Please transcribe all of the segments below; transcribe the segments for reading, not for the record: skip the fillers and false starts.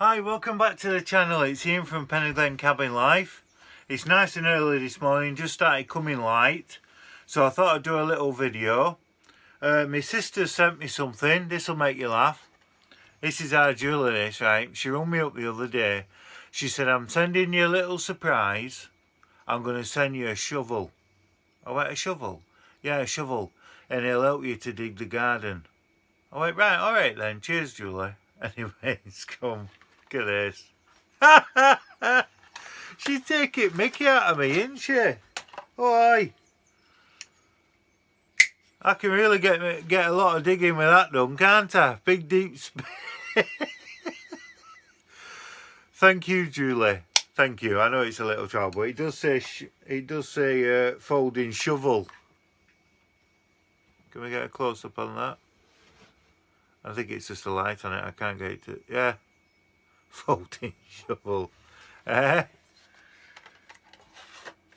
Hi, welcome back to the channel. It's Ian from Glen Cabin Life. It's nice and early this morning, just started coming light, so I thought I'd do a little video. My sister sent me something. This will make you laugh. This is our jewellery, right? She rang me up the other day. She said, I'm sending you a little surprise. I'm going to send you a shovel. I went, a shovel? Yeah, a shovel. And it'll help you to dig the garden. I went, right, alright then. Cheers, Julie. Anyways, come. Look at this. She's taking mickey out of me, isn't she? Oh, aye. I can really get a lot of digging with that done, can't I? Big deep space. Thank you, Julie. Thank you. I know it's a little trouble, but it does say folding shovel. Can we get a close up on that? I think it's just a light on it. I can't get it to. Yeah. Folding shovel.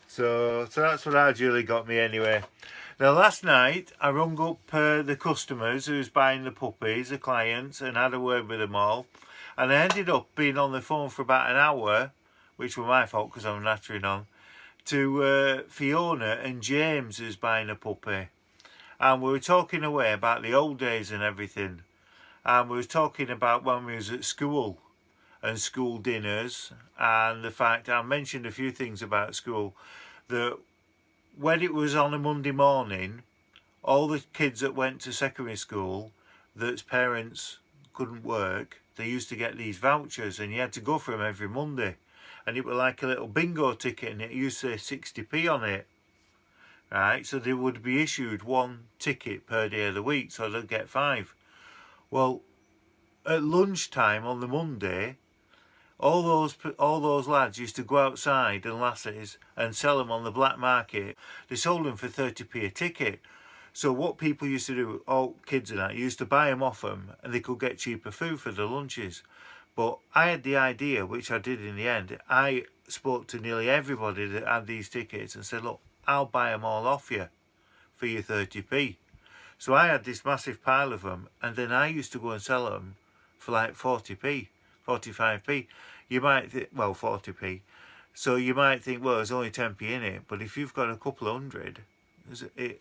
So that's what our Julie got me anyway. Now last night I rung up the customers who was buying the puppies, the clients, and had a word with them all. And I ended up being on the phone for about an hour, which was my fault because I'm nattering on, to Fiona and James who's buying a puppy. And we were talking away about the old days and everything. And we were talking about when we was at school and school dinners, and the fact I mentioned a few things about school, that when it was on a Monday morning, all the kids that went to secondary school that's parents couldn't work, they used to get these vouchers and you had to go for them every Monday, and it was like a little bingo ticket and it used to say 60p on it, right? So they would be issued one ticket per day of the week, so they'd get 5. Well, at lunchtime on the Monday, all those lads used to go outside, and lasses, and sell them on the black market. They sold them for 30p a ticket. So what people used to do, all kids and that, used to buy them off them, and they could get cheaper food for their lunches. But I had the idea, which I did in the end. I spoke to nearly everybody that had these tickets and said, look, I'll buy them all off you for your 30p. So I had this massive pile of them, and then I used to go and sell them for like 40p. 45p. You might think, well, 40p. So you might think, well, there's only 10p in it. But if you've got a couple of hundred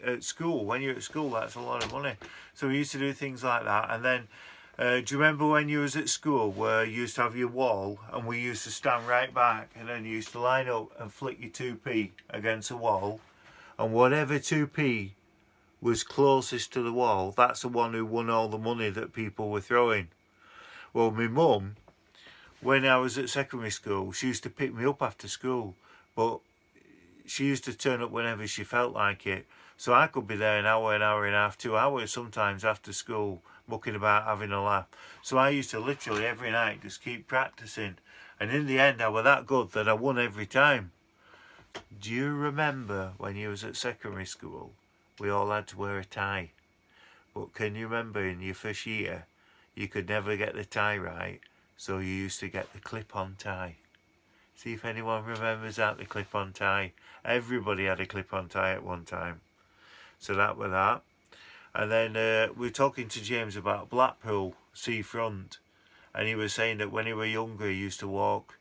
at school, when you're at school, that's a lot of money. So we used to do things like that. And then, do you remember when you was at school where you used to have your wall and we used to stand right back and then you used to line up and flick your 2p against the wall, and whatever 2p was closest to the wall, that's the one who won all the money that people were throwing. Well, my mum, when I was at secondary school, she used to pick me up after school, but she used to turn up whenever she felt like it. So I could be there an hour and a half, 2 hours sometimes after school, mucking about, having a laugh. So I used to literally every night just keep practicing. And in the end, I was that good that I won every time. Do you remember when you was at secondary school, we all had to wear a tie? But can you remember in your first year, you could never get the tie right, so you used to get the clip-on tie. See if anyone remembers that, the clip-on tie. Everybody had a clip-on tie at one time. So that was that. And then we were talking to James about Blackpool seafront, and he was saying that when he was younger he used to walk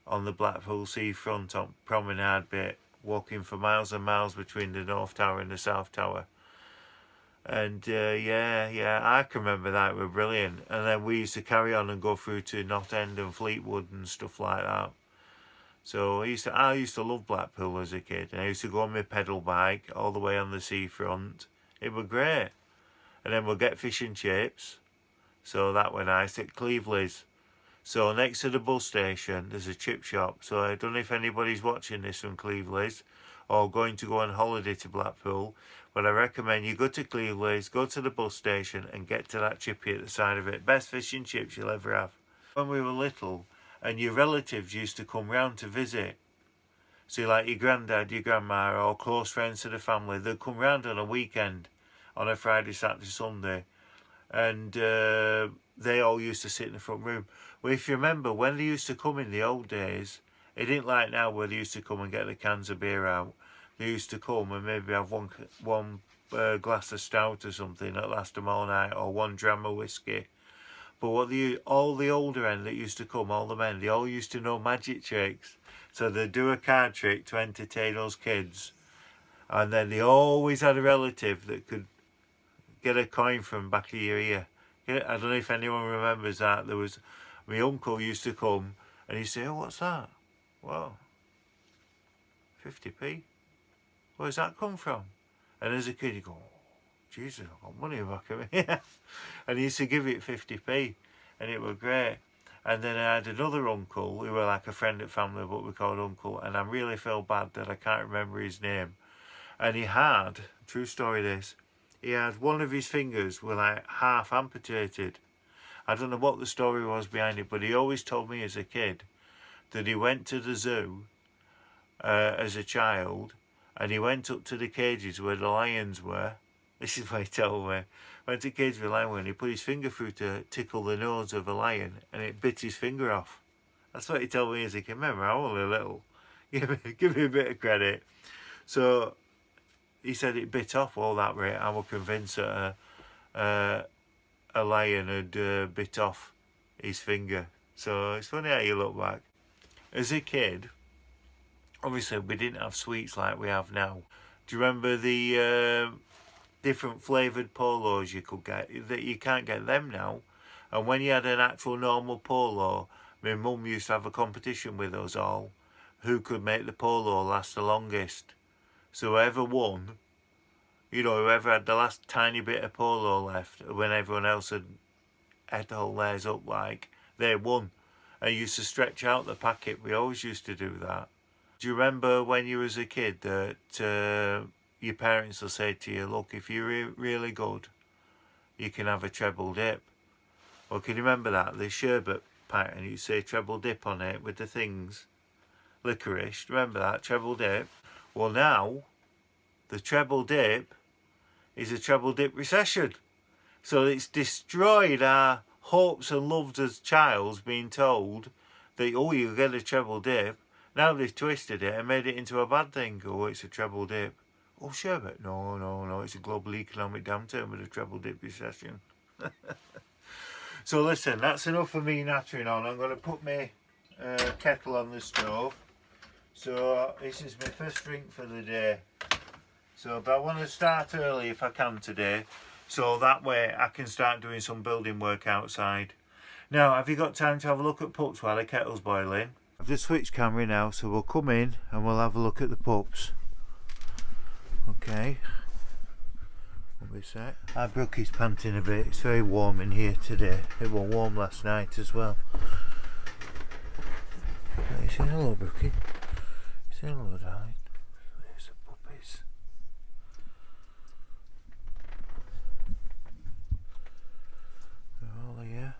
on the Blackpool seafront on promenade bit, walking for miles and miles between the North Tower and the South Tower. And yeah, I can remember that. It was brilliant. And then we used to carry on and go through to North End and Fleetwood and stuff like that. So I used to love Blackpool as a kid. And I used to go on my pedal bike all the way on the seafront. It was great. And then we'll get fish and chips. So that was nice at Cleveley's. So next to the bus station, there's a chip shop. So I don't know if anybody's watching this from Cleveley's or going to go on holiday to Blackpool, but I recommend you go to Cleveley's, go to the bus station and get to that chippy at the side of it. Best fish and chips you'll ever have. When we were little and your relatives used to come round to visit, so like your granddad, your grandma, or close friends to the family, they'd come round on a weekend, on a Friday, Saturday, Sunday, and they all used to sit in the front room. Well, if you remember, when they used to come in the old days, it didn't like now where they used to come and get the cans of beer out. They used to come and maybe have one glass of stout or something that lasted them all night, or one dram of whiskey. But all the older end that used to come, all the men, they all used to know magic tricks. So they'd do a card trick to entertain us kids. And then they always had a relative that could get a coin from back of your ear. I don't know if anyone remembers that. There was, my uncle used to come and he'd say, "Oh, what's that?" "Well, 50p. Where's that come from?" And as a kid you go, "Jesus, I've got money back of me." And he used to give it 50p and it was great. And then I had another uncle who were like a friend at family, but we called uncle, and I really feel bad that I can't remember his name. And he had, true story this, he had one of his fingers were like half amputated. I don't know what the story was behind it, but he always told me as a kid that he went to the zoo as a child, and he went up to the cages where the lions were. This is what he told me. Went to the cage with a lion and he put his finger through to tickle the nose of a lion, and it bit his finger off. That's what he told me as a kid. Remember, I was only little. Give me a bit of credit. So he said it bit off all that way. I was convinced that a lion had bit off his finger. So it's funny how you look back. As a kid, obviously we didn't have sweets like we have now. Do you remember the different flavoured polos you could get? That you can't get them now. And when you had an actual normal polo, my mum used to have a competition with us all who could make the polo last the longest. So whoever won, you know, whoever had the last tiny bit of polo left when everyone else had all theirs up, like, they won. And used to stretch out the packet. We always used to do that. Do you remember when you was a kid that your parents will say to you, "Look, if you're really good, you can have a treble dip"? Well, can you remember that? The sherbet pattern, you say treble dip on it with the things. Licorice, remember that? Treble dip. Well, now, the treble dip is a treble dip recession. So it's destroyed our hopes and loves as childs, being told that, oh, you get a treble dip. Now they've twisted it and made it into a bad thing. Oh, it's a treble dip. Oh, sherbet. No, it's a global economic downturn with a treble dip recession. So listen, that's enough of me nattering on. I'm going to put my kettle on the stove. So this is my first drink for the day. So, but I want to start early if I can today, so that way I can start doing some building work outside. Now, have you got time to have a look at pups while the kettle's boiling? I've just switched camera now, so we'll come in and we'll have a look at the pups. Okay. Won't be a sec. Our Brookie's panting a bit. It's very warm in here today. It was warm last night as well. You say hello, Brookie. Say hello, darling. There's the puppies. They're all here.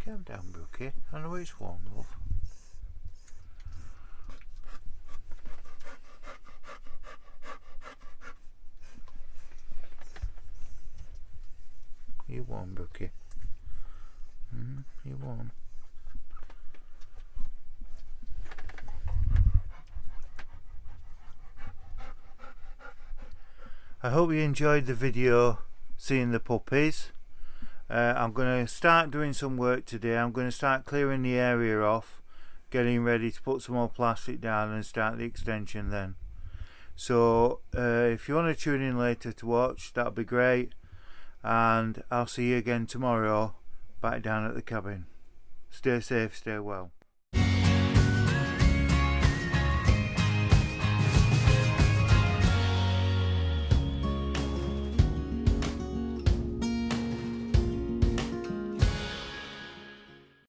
Calm down, Brookie. I know it's warm, love. You warm, Brookie? You warm? I hope you enjoyed the video seeing the puppies. I'm going to start doing some work today. I'm going to start clearing the area off, getting ready to put some more plastic down and start the extension then. So if you want to tune in later to watch, that'll be great, and I'll see you again tomorrow back down at the cabin. Stay safe, stay well.